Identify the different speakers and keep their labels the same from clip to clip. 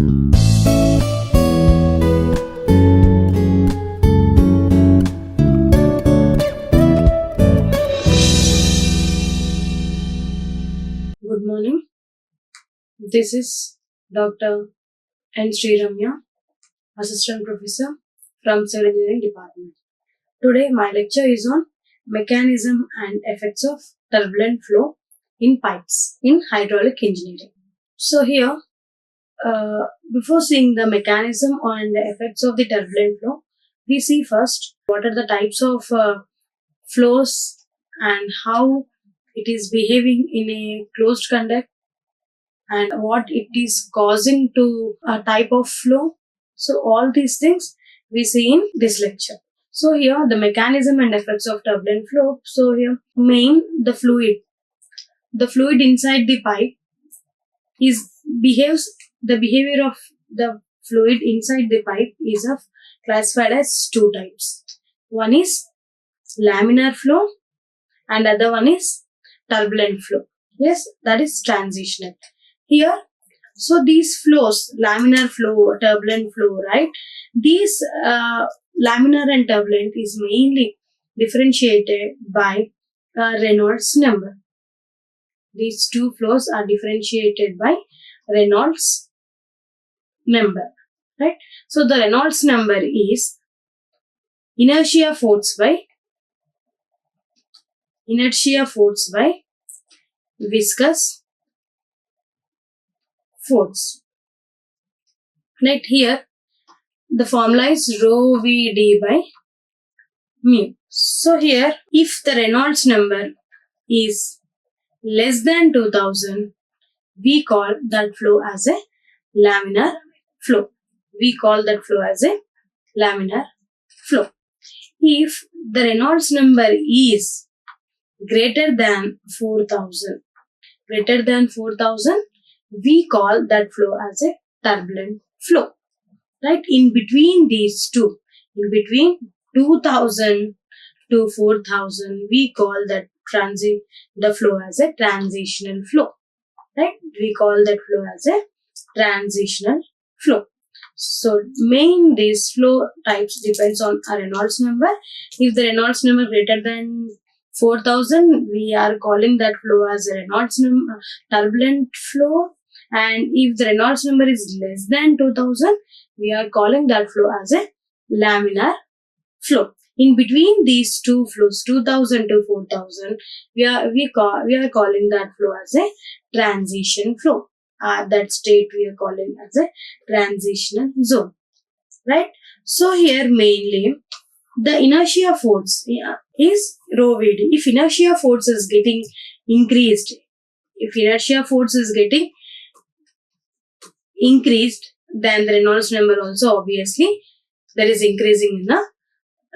Speaker 1: Good morning. This is Dr. N. Ramya, Assistant Professor from Civil Engineering Department. Today my lecture is on mechanism and effects of turbulent flow in pipes in hydraulic engineering. So here, before seeing the mechanism and the effects of the turbulent flow, we see first what are the types of flows and how it is behaving in a closed conduct and what it is causing to a type of flow. So all these things we see in this lecture. So here the mechanism and effects of turbulent flow. So here the fluid inside the pipe the behavior of the fluid inside the pipe is classified as two types. One is laminar flow and other one is turbulent flow. Yes, that is transitional. Here, so these flows, laminar flow, turbulent flow, right? These laminar and turbulent is mainly differentiated by Reynolds number. These two flows are differentiated by Reynolds number, right? So the Reynolds number is inertia force by viscous force. Right here, the formula is rho Vd by mu. So here, if the Reynolds number is less than 2000, we call that flow as a laminar flow. If the Reynolds number is greater than 4000, we call that flow as a turbulent flow. Right? In between these two, in between 2000 to 4000, we call that the flow as a transitional flow. Right? We call that flow as a transitional flow. So these flow types depends on a Reynolds number. If the Reynolds number greater than 4000, we are calling that flow as a Reynolds number, turbulent flow. And if the Reynolds number is less than 2000, we are calling that flow as a laminar flow. In between these two flows, 2000 to 4000, we are calling that flow as a transition flow. That state we are calling as a transitional zone. Right? So here mainly the inertia force is rho Vd. If inertia force is getting increased, then the Reynolds number also obviously there is increasing in the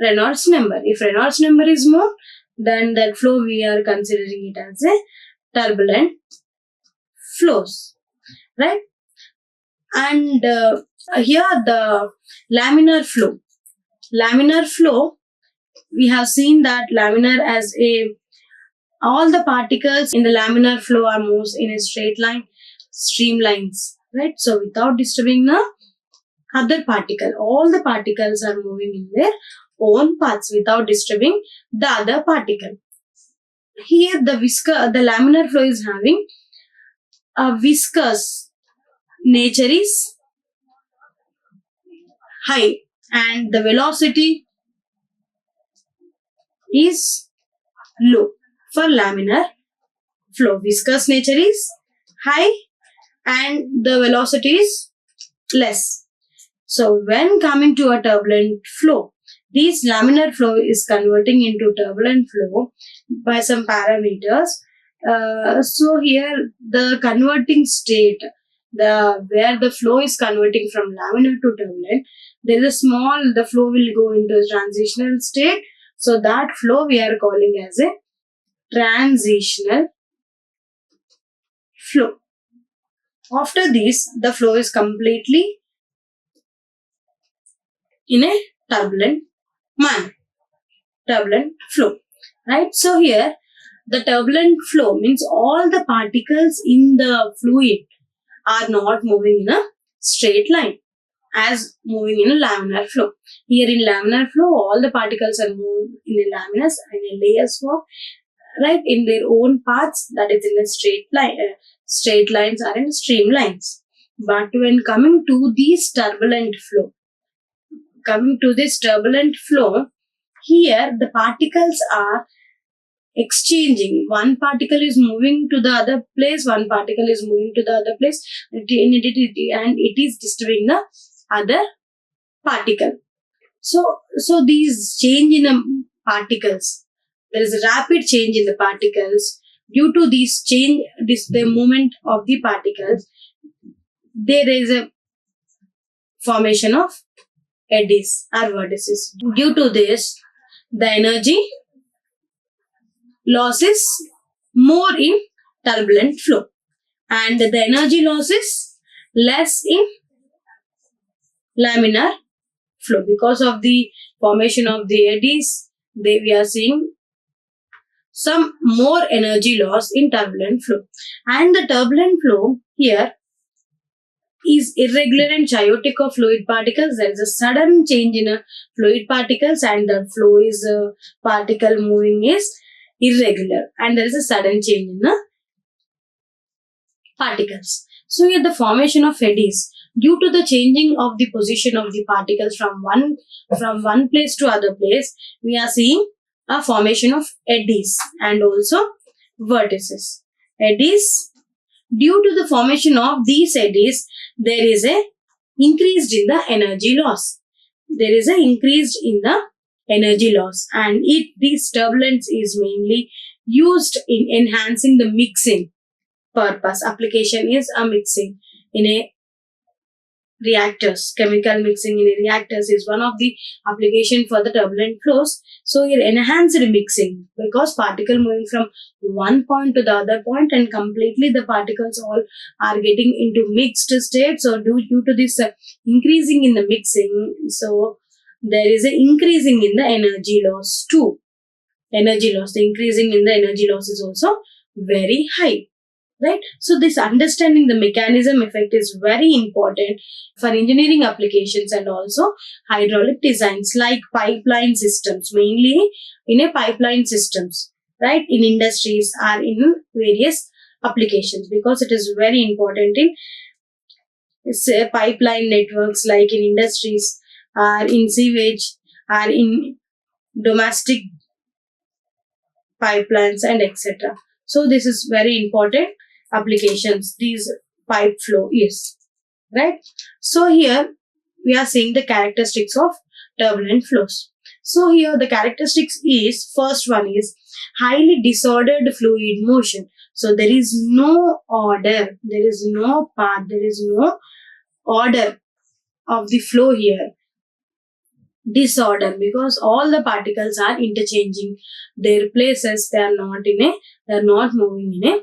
Speaker 1: Reynolds number. If Reynolds number is more, then that flow we are considering it as a turbulent flows, right? And here the laminar flow, we have seen that laminar as all the particles in the laminar flow are moves in a straight line, streamlines, right? So without disturbing the other particle, all the particles are moving in their own paths without disturbing the other particle. Here the laminar flow is having a viscous nature is high and the velocity is low. For laminar flow, viscous nature is high and the velocity is less. So when coming to a turbulent flow, this laminar flow is converting into turbulent flow by some parameters. So here the converting state, where the flow is converting from laminar to turbulent, there is the flow will go into a transitional state. So that flow we are calling as a transitional flow. After this, the flow is completely in a turbulent flow, right? So here the turbulent flow means all the particles in the fluid are not moving in a straight line as moving in a laminar flow. Here in laminar flow, all the particles are moved in a laminar in a layers form, right, in their own paths, that is in a straight line. Straight lines are in streamlines. But when coming to this turbulent flow, here the particles are exchanging. One particle is moving to the other place, one particle is moving to the other place, and it is disturbing the other particle. So these change in particles, there is a rapid change in the particles. Due to this change, the movement of the particles, there is a formation of eddies or vortices. Due to this, the energy loss is more in turbulent flow, and the energy loss is less in laminar flow. Because of the formation of the eddies, we are seeing some more energy loss in turbulent flow. And the turbulent flow here is irregular and chaotic of fluid particles. There is a sudden change in a fluid particles, and the flow is particle moving is irregular, and there is a sudden change in the particles. So here the formation of eddies, due to the changing of the position of the particles from one place to other place, we are seeing a formation of eddies and also vortices. Eddies, due to the formation of these eddies, there is a increased in the energy loss. There is a increased in the energy loss, and this turbulence is mainly used in enhancing the mixing purpose. Application is a mixing in a reactors. Chemical mixing in a reactors is one of the application for the turbulent flows. So here enhanced mixing, because particle moving from one point to the other point, and completely the particles all are getting into mixed state. So due to this increasing in the mixing, so there is an increasing in the energy loss too. Energy loss, the increasing in the energy loss is also very high. Right? So this understanding the mechanism effect is very important for engineering applications and also hydraulic designs like pipeline systems, mainly in a pipeline systems, right, in industries or in various applications, because it is very important in say pipeline networks, like in industries or in sewage or in domestic pipelines and etc. So this is very important applications, these pipe flow is, right. So here we are seeing the characteristics of turbulent flows. So here the characteristics is, first one is highly disordered fluid motion. So there is no order, there is no path, there is no order of the flow here. Disorder, because all the particles are interchanging their places. They are not moving in a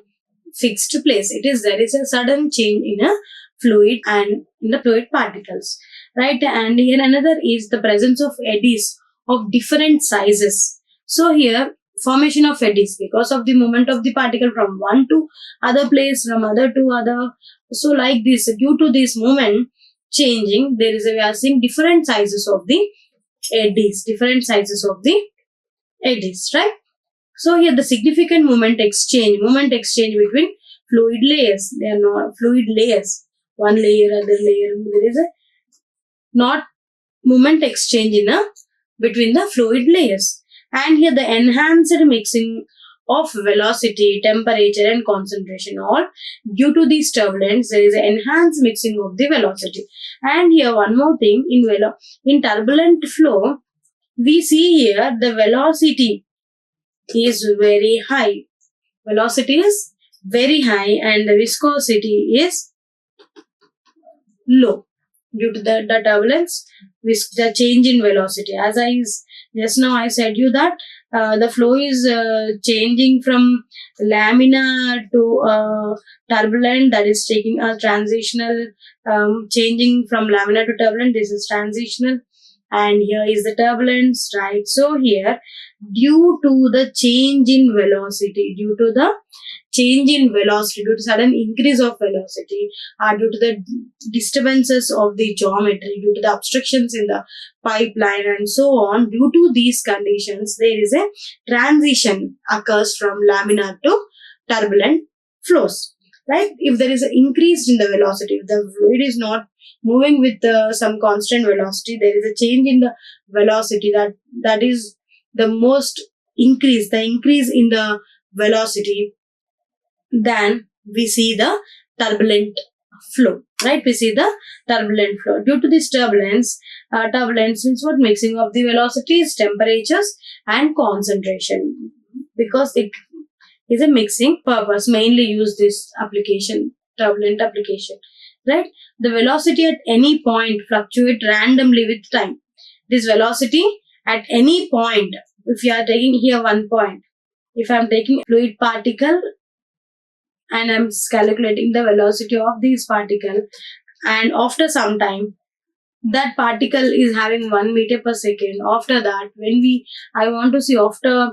Speaker 1: fixed place. There is a sudden change in a fluid and in the fluid particles, right. And here another is the presence of eddies of different sizes. So here formation of eddies, because of the movement of the particle from one to other place, from other to other. So like this, due to this movement changing, we are seeing different sizes of the eddies, right. So here the significant movement exchange between fluid layers. They are not fluid layers, one layer, other layer. There is a not movement exchange between the fluid layers. And here the enhanced mixing of velocity, temperature and concentration. All due to these turbulence, there is an enhanced mixing of the velocity. And here one more thing, in turbulent flow, we see here the velocity is very high. Velocity is very high and the viscosity is low. Due to the turbulence, the change in velocity. As just now I said you that the flow is changing from laminar to turbulent, that is taking a transitional, changing from laminar to turbulent. This is transitional, and here is the turbulence, right. So here, due to the change in velocity, change in velocity, due to sudden increase of velocity, or due to the disturbances of the geometry, due to the obstructions in the pipeline and so on, due to these conditions, there is a transition occurs from laminar to turbulent flows. Right? If there is an increase in the velocity, if the fluid is not moving with some constant velocity, there is a change in the velocity, that is the most increase, the increase in the velocity, then we see the turbulent flow. Right? We see the turbulent flow. Due to this turbulence, turbulence means what? Mixing of the velocities, temperatures and concentration, because it is a mixing purpose, mainly use this application, turbulent application. Right? The velocity at any point fluctuate randomly with time. This velocity at any point, if you are taking here one point, if I am taking a fluid particle and I am calculating the velocity of this particle, and after some time that particle is having 1 meter per second, after that when I want to see after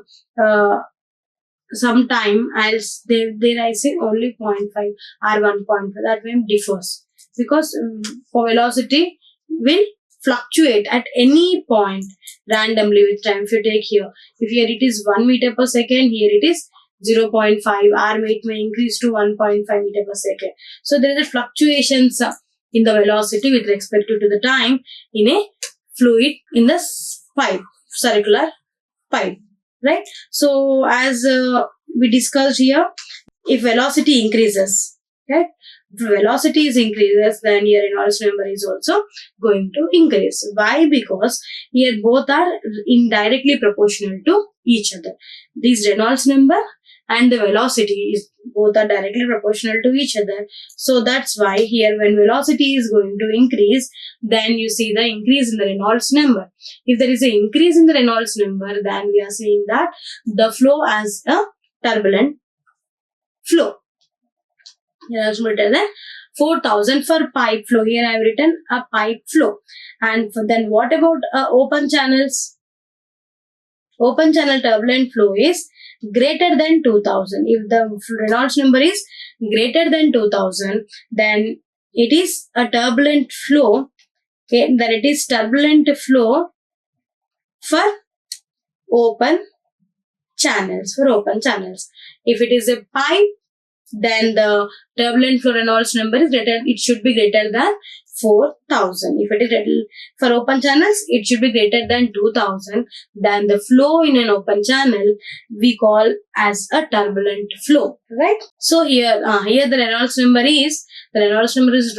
Speaker 1: some time, there I say only 0.5 or 1.5, that way differs, because for velocity will fluctuate at any point randomly with time. If you take here, if here it is 1 meter per second, here it is 0.5, or it may increase to 1.5 meter per second. So there is a fluctuations in the velocity with respect to the time in a fluid in the pipe, circular pipe. Right? So as we discussed here, if velocity increases, right? If velocity is increases, then your Reynolds number is also going to increase. Why? Because here both are indirectly proportional to each other. This Reynolds number and the velocity is both are directly proportional to each other. So that's why here when velocity is going to increase, then you see the increase in the Reynolds number. If there is an increase in the Reynolds number, then we are seeing that the flow as a turbulent flow. Here I have written 4,000 for pipe flow. Here I have written a pipe flow. And then what about open channels? Open channel turbulent flow is greater than 2000. If the Reynolds number is greater than 2000, then it is a turbulent flow. Okay, then it is turbulent flow for open channels. For open channels, if it is a pipe, then the turbulent flow Reynolds number is greater. It should be greater than 4,000. If it is for open channels, it should be greater than 2,000. Then the flow in an open channel we call as a turbulent flow. Right? So here the Reynolds number is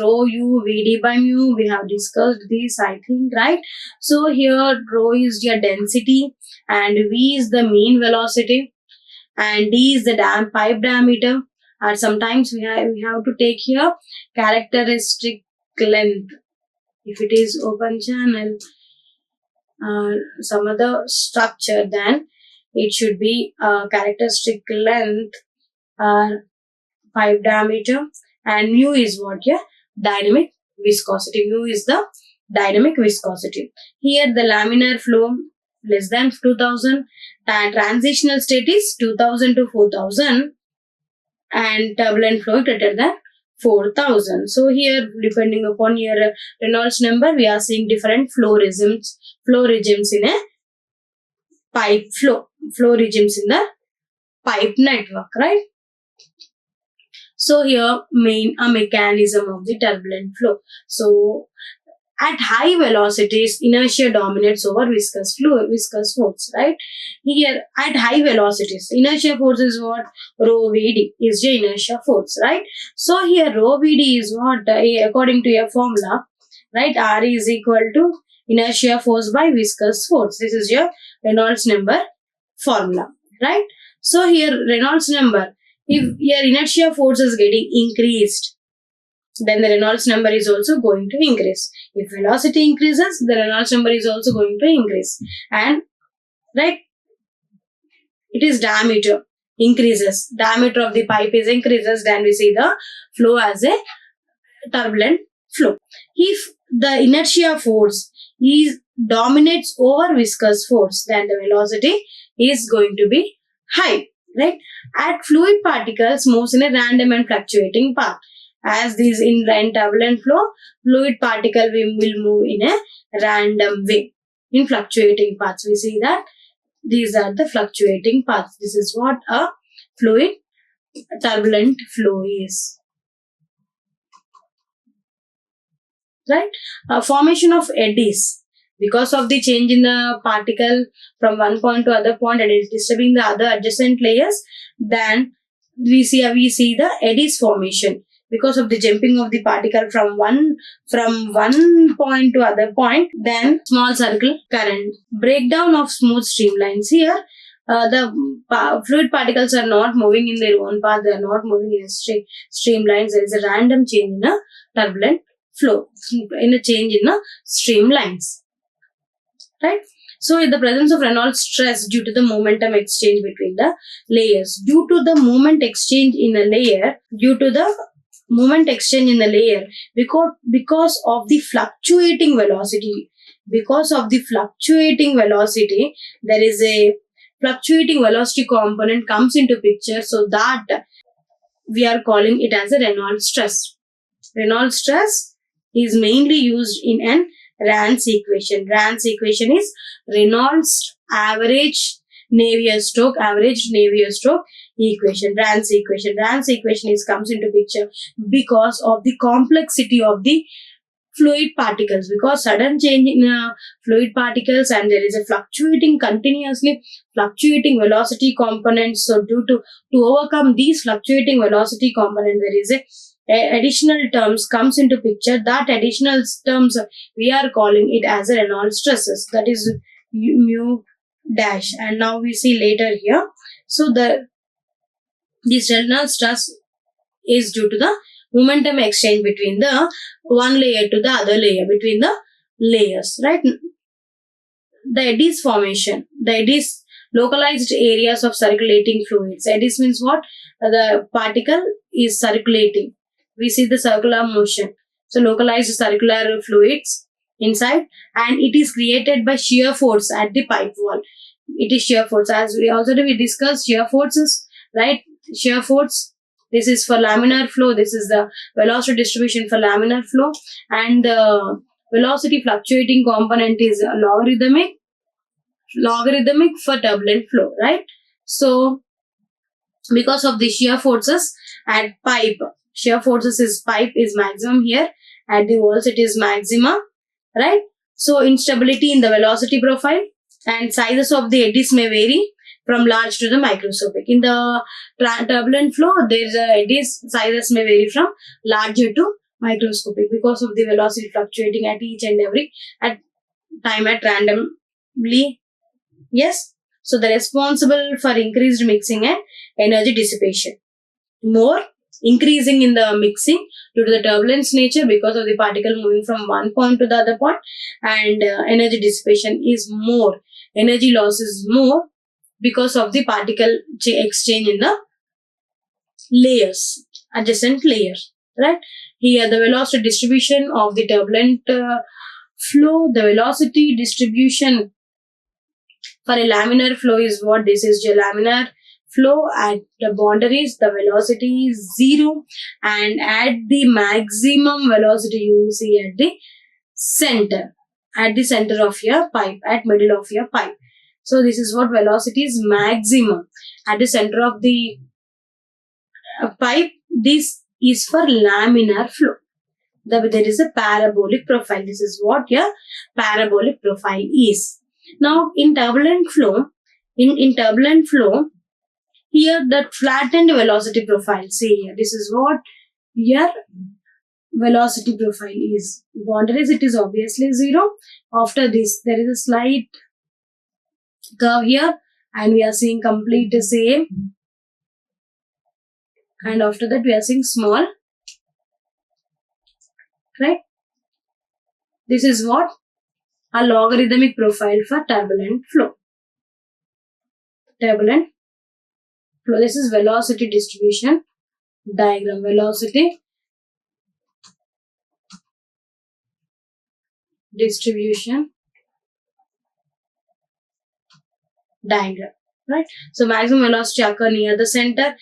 Speaker 1: rho u Vd by mu. We have discussed this, I think, right? So here rho is your density and V is the mean velocity and D is the pipe diameter. And sometimes we have to take here characteristic length. If it is open channel, some other structure, then it should be characteristic length, pipe diameter, and mu is what? Yeah, dynamic viscosity. Mu is the dynamic viscosity. Here the laminar flow less than 2000, and transitional state is 2000 to 4000, and turbulent flow greater than 4,000. So here, depending upon your Reynolds number, we are seeing different flow regimes in a pipe flow regimes in the pipe network, right? So here, a mechanism of the turbulent flow. So at high velocities, inertia dominates over viscous force, right? Here, at high velocities, inertia force is what? Rho Vd is your inertia force, right? So here, rho Vd is what? According to your formula, right? R is equal to inertia force by viscous force. This is your Reynolds number formula, right? So here, Reynolds number, if your inertia force is getting increased, then the Reynolds number is also going to increase. If velocity increases, the Reynolds number is also going to increase. And right, it is diameter increases. Diameter of the pipe is increases, then we see the flow as a turbulent flow. If the inertia force dominates over viscous force, then the velocity is going to be high. right? At fluid particles moves in a random and fluctuating path. As these in turbulent flow, fluid particle will move in a random way in fluctuating paths. We see that these are the fluctuating paths. This is what a fluid turbulent flow is. Right? Formation of eddies. Because of the change in the particle from one point to other point and it is disturbing the other adjacent layers, then we see the eddies formation. Because of the jumping of the particle from one point to other point, then small circle current. Breakdown of smooth streamlines. Here, the fluid particles are not moving in their own path. They are not moving in a streamlines. There is a random change in a turbulent flow, in a change in a streamlines. Right? So, in the presence of Reynolds stress due to the momentum exchange between the layers. Due to the moment exchange in a layer, because of the fluctuating velocity, there is a fluctuating velocity component comes into picture, so that we are calling it as a Reynolds stress. Reynolds stress is mainly used in an Rand's equation. Rand's equation is Reynolds average Navier-Stokes equation. Rand's equation. Rand's equation comes into picture because of the complexity of the fluid particles, because sudden change in fluid particles and there is a continuously fluctuating velocity component. So to overcome these fluctuating velocity component, there is a additional terms comes into picture. That additional terms we are calling it as a Reynolds stresses, that is mu dash. And now we see later here. So this Reynolds stress is due to the momentum exchange between the one layer to the other layer, between the layers, right? The eddies formation. The eddies, localized areas of circulating fluids. Eddies means what? The particle is circulating. We see the circular motion. So localized circular fluids inside, and it is created by shear force at the pipe wall. It is shear force, as we discussed shear forces, right? Shear force. This is for laminar flow. This is the velocity distribution for laminar flow, and the velocity fluctuating component is logarithmic for turbulent flow, right? So because of the shear forces at pipe, pipe is maximum here, at the walls it is maxima, right? So instability in the velocity profile, and sizes of the eddies may vary from large to the microscopic. In the turbulent flow, there is eddies sizes may vary from larger to microscopic because of the velocity fluctuating at each and every time at randomly. Yes. So the responsible for increased mixing and energy dissipation. More increasing in the mixing due to the turbulence nature, because of the particle moving from one point to the other point, and energy dissipation is more. Energy loss is more because of the particle exchange in the layers, adjacent layers, right? Here the velocity distribution of the turbulent flow, the velocity distribution for a laminar flow is what? This is the laminar flow. At the boundaries, the velocity is 0, and at the maximum velocity you will see at the center of your pipe, at middle of your pipe. So this is what velocity is maximum at the center of the pipe. This is for laminar flow. There is a parabolic profile. This is what your parabolic profile is. Now in turbulent flow, here the flattened velocity profile. See here, this is what your velocity profile is. Boundaries, it is obviously 0. After this, there is a slight curve here, and we are seeing complete the same. And after that, we are seeing small, right? This is what? A logarithmic profile for turbulent flow. Turbulent flow. This is velocity distribution diagram. Velocity distribution diagram, right? So maximum velocity occur near the center,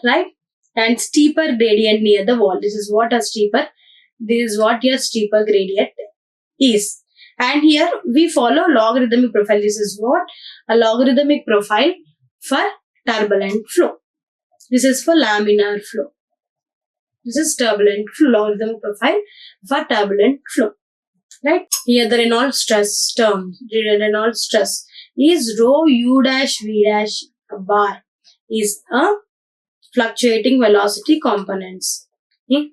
Speaker 1: right? And steeper gradient near the wall. This is what your steeper gradient is. And here we follow logarithmic profile. This is what a logarithmic profile for turbulent flow. This is for laminar flow. This is turbulent flow, logarithmic profile for turbulent flow. Right? Here the Reynolds stress term, the Reynolds stress is rho u dash v dash bar is a fluctuating velocity components. Okay?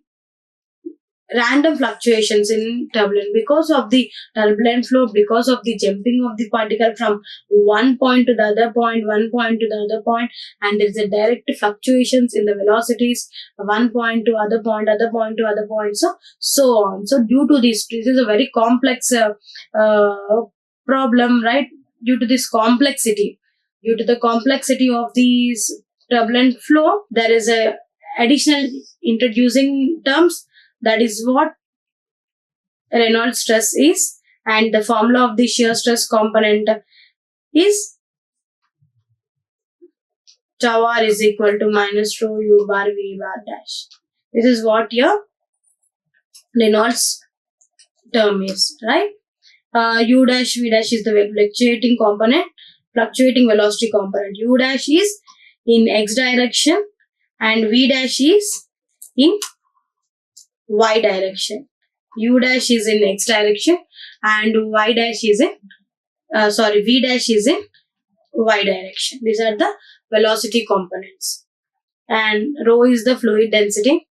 Speaker 1: Random fluctuations in turbulent because of the turbulent flow, because of the jumping of the particle from one point to the other point, and there is a direct fluctuations in the velocities, one point to other point, so on. So due to this is a very complex problem, right? Due to the complexity of these turbulent flow, there is a additional introducing terms. That is what Reynolds stress is, and the formula of the shear stress component is tau r is equal to minus rho u bar v bar dash. This is what your Reynolds term is, right? U dash v dash is the fluctuating velocity component. U dash is in x direction and v dash is in y direction. U dash is in x direction and v dash is in y direction. These are the velocity components. And rho is the fluid density.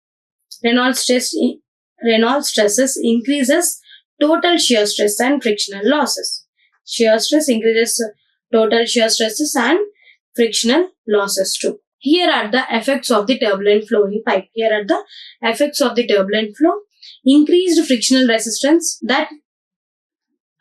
Speaker 1: Reynolds stresses increases total shear stress and frictional losses. Shear stress increases total shear stresses and frictional losses too. Here are the effects of the turbulent flow in pipe. Increased frictional resistance that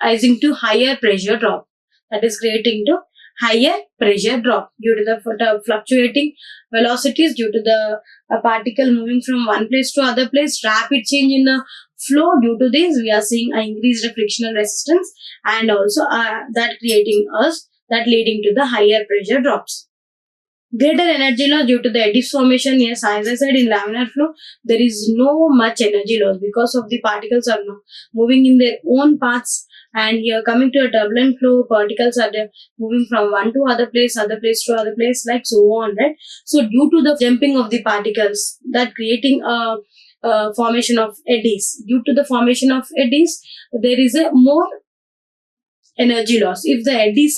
Speaker 1: rising to higher pressure drop. That is creating to higher pressure drop due to the fluctuating velocities, due to the particle moving from one place to other place, rapid change in the flow. Due to this, we are seeing an increased frictional resistance, and also that leading to the higher pressure drops. Greater energy loss due to the eddies formation. Yes, as I said, in laminar flow, there is no much energy loss because of the particles are moving in their own paths. And here coming to a turbulent flow, particles are moving from one to other place to other place, like so on, right? So due to the jumping of the particles, that creating a formation of eddies. Due to the formation of eddies, there is a more energy loss. If the eddies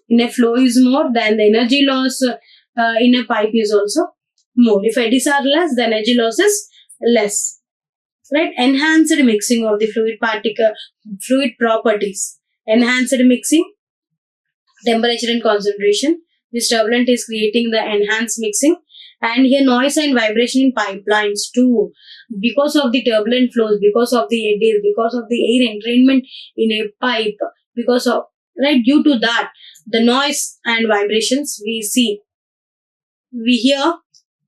Speaker 1: in a flow is more, then the energy loss in a pipe is also more. If eddies are less, the energy loss is less. Right? Enhanced mixing of the fluid properties. Enhanced mixing, temperature and concentration. This turbulent is creating the enhanced mixing. And here noise and vibration in pipelines too. Because of the turbulent flows, because of the eddies, because of the air entrainment in a pipe, due to that, the noise and vibrations we hear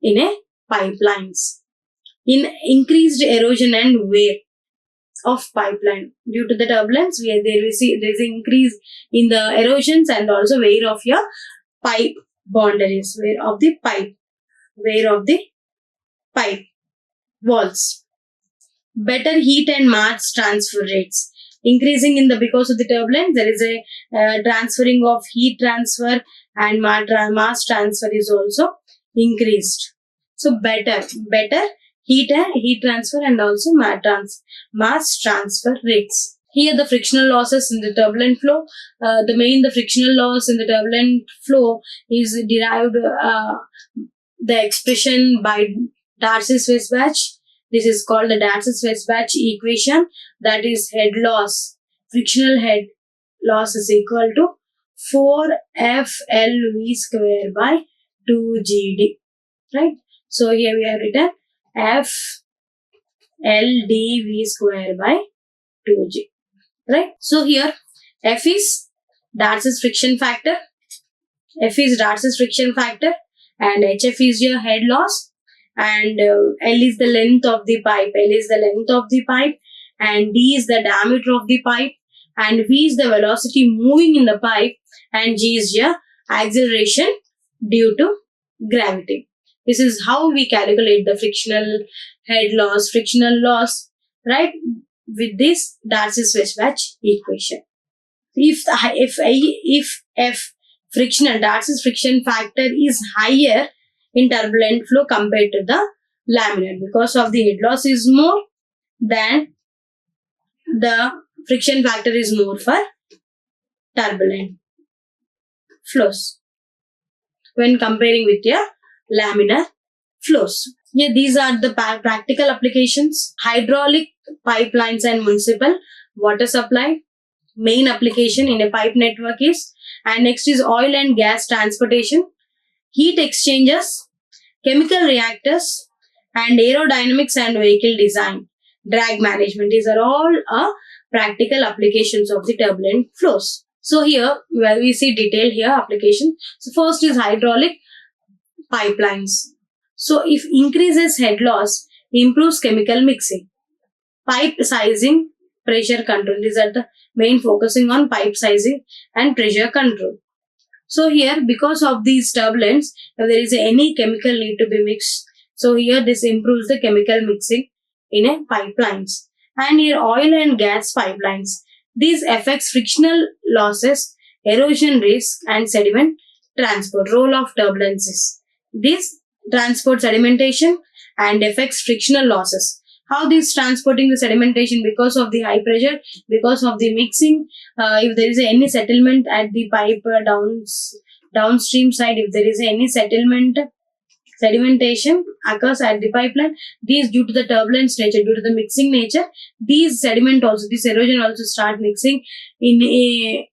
Speaker 1: in a pipelines. In increased erosion and wear of pipeline due to the turbulence, there is an increase in the erosions and also wear of your pipe boundaries, wear of the pipe walls. Better heat and mass transfer rates. Increasing because of the turbulence, there is a transferring of heat transfer, and mass transfer is also increased. So better heat transfer and also mass transfer rates. Here the frictional losses in the turbulent flow. The frictional loss in the turbulent flow is derived the expression by Darcy-Weisbach. This is called the Darcy-Weisbach equation. That is head loss. Frictional head loss is equal to 4FLV square by 2GD. Right? So here we have written FLDV square by 2G. Right? So here F is Darcy's friction factor. And HF is your head loss. And L is the length of the pipe. And D is the diameter of the pipe. and V is the velocity moving in the pipe, and G is your acceleration due to gravity. This is how we calculate the frictional head loss, frictional loss, right? With this Darcy-Weisbach equation. If F frictional, Darcy's friction factor is higher in turbulent flow compared to the laminar, because of the head loss is more than the friction factor is more for turbulent flows when comparing with your laminar flows. Yeah, these are the practical applications. Hydraulic pipelines and municipal water supply. Main application in a pipe network is, and next is oil and gas transportation, heat exchangers, chemical reactors, and aerodynamics and vehicle design, drag management. These are all practical applications of the turbulent flows. So here, where we see detail here application. So first is hydraulic pipelines. So if increases head loss, improves chemical mixing, pipe sizing, pressure control. These are the main focusing on pipe sizing and pressure control. So here, because of these turbulence, if there is any chemical need to be mixed, so here this improves the chemical mixing in a pipelines. And here oil and gas pipelines. These affects frictional losses, erosion risk, and sediment transport. Role of turbulences. This transport sedimentation and affects frictional losses. How this transporting the sedimentation? Because of the high pressure, because of the mixing, if there is any settlement at the pipe downstream side, if there is any sedimentation occurs at the pipeline, these due to the turbulence nature, due to the mixing nature, these sediment also, this erosion also start mixing in a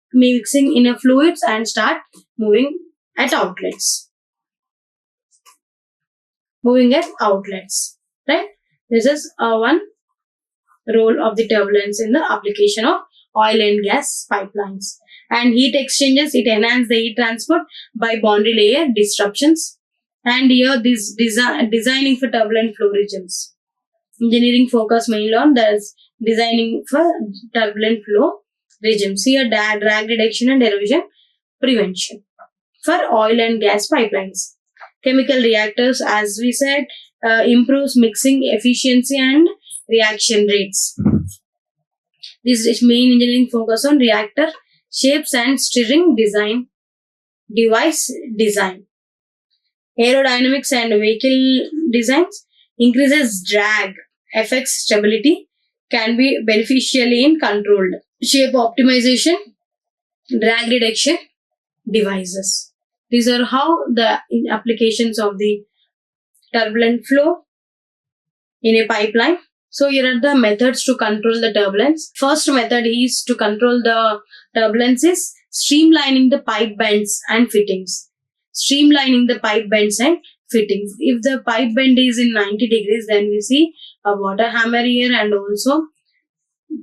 Speaker 1: fluids and start moving at outlets. Right? This is one role of the turbulence in the application of oil and gas pipelines. And heat exchangers, it enhances the heat transport by boundary layer disruptions. And here this designing for turbulent flow regions. Engineering focus mainly on the designing for turbulent flow regimes. Here drag reduction and erosion prevention for oil and gas pipelines. Chemical reactors, as we said, improves mixing efficiency and reaction rates. This is main engineering focus on reactor shapes and steering device design. Aerodynamics and vehicle designs increases drag, affects stability, can be beneficially in controlled. Shape optimization, drag reduction devices. These are how the applications of the turbulent flow in a pipeline. So here are the methods to control the turbulence. First method is to control the turbulence is streamlining the pipe bends and fittings. Streamlining the pipe bends and fittings. If the pipe bend is in 90 degrees, then we see a water hammer here, and also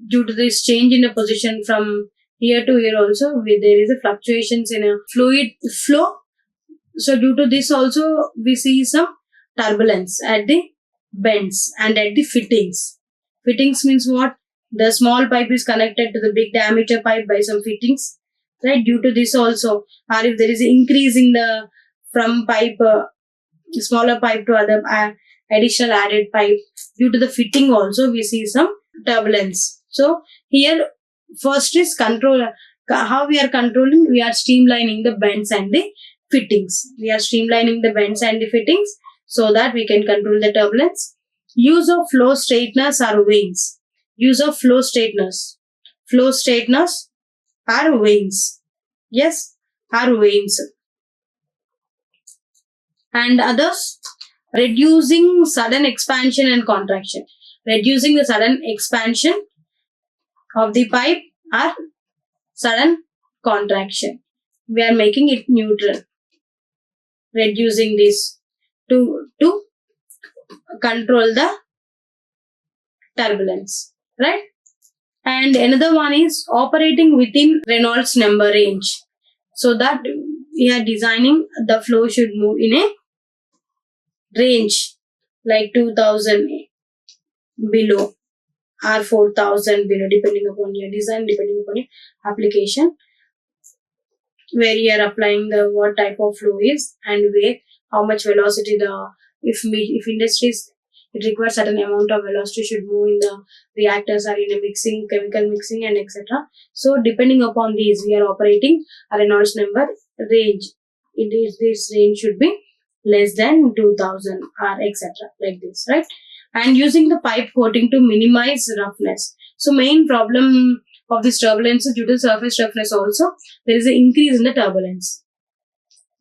Speaker 1: due to this change in the position from here to here also, there is a fluctuations in a fluid flow. So due to this also, we see some turbulence at the bends and at the fittings. Fittings means what? The small pipe is connected to the big diameter pipe by some fittings, right? Due to this also, or if there is an increase in the from pipe, smaller pipe to other additional added pipe, due to the fitting also we see some turbulence. So here first is control. How we are controlling? We are streamlining the bends and the fittings. We are streamlining the bends and the fittings so that we can control the turbulence. Use of flow straighteners or vanes. Use of flow straighteners. Flow straighteners are vanes. Yes, are vanes. And others, reducing sudden expansion and contraction. Reducing the sudden expansion of the pipe or sudden contraction. We are making it neutral. Reducing this to control the turbulence, right? And another one is operating within Reynolds number range, so that we are designing the flow should move in a range like 2000 below, or 4000 below, depending upon your design, depending upon your application, where you are applying the what type of flow is, and where how much velocity the if industries it requires certain amount of velocity should move in the reactors or in a mixing, chemical mixing, and etc. So depending upon these, we are operating a Reynolds number range. It is this range should be less than 2000 or etc. like this, right? And using the pipe coating to minimize roughness. So main problem of this turbulence is due to surface roughness also. There is an increase in the turbulence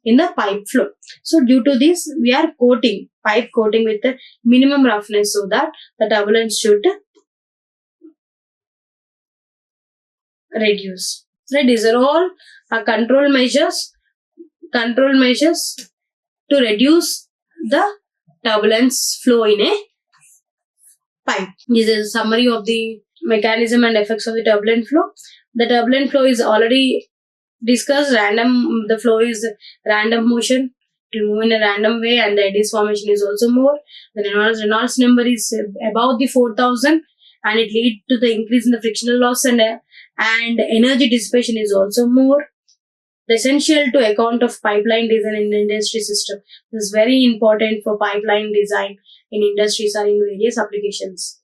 Speaker 1: in the pipe flow. So due to this, we are coating, pipe coating with the minimum roughness so that the turbulence should reduce. Right? These are all control measures to reduce the turbulence flow in a pipe. This is a summary of the mechanism and effects of the turbulent flow. The turbulent flow is already discussed. The flow is random motion. It will move in a random way, and the eddies formation is also more. The Reynolds number is about the 4000, and it leads to the increase in the frictional loss, and energy dissipation is also more. The essential to account of pipeline design in the industry system. This is very important for pipeline design in industries or in various applications.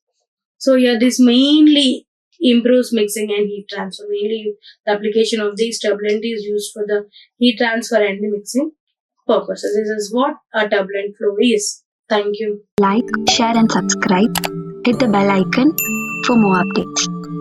Speaker 1: So here this mainly improves mixing and heat transfer. Mainly the application of these turbulent is used for the heat transfer and the mixing purposes. This is what a turbulent flow is. Thank you.
Speaker 2: Like, share and subscribe. Hit the bell icon for more updates.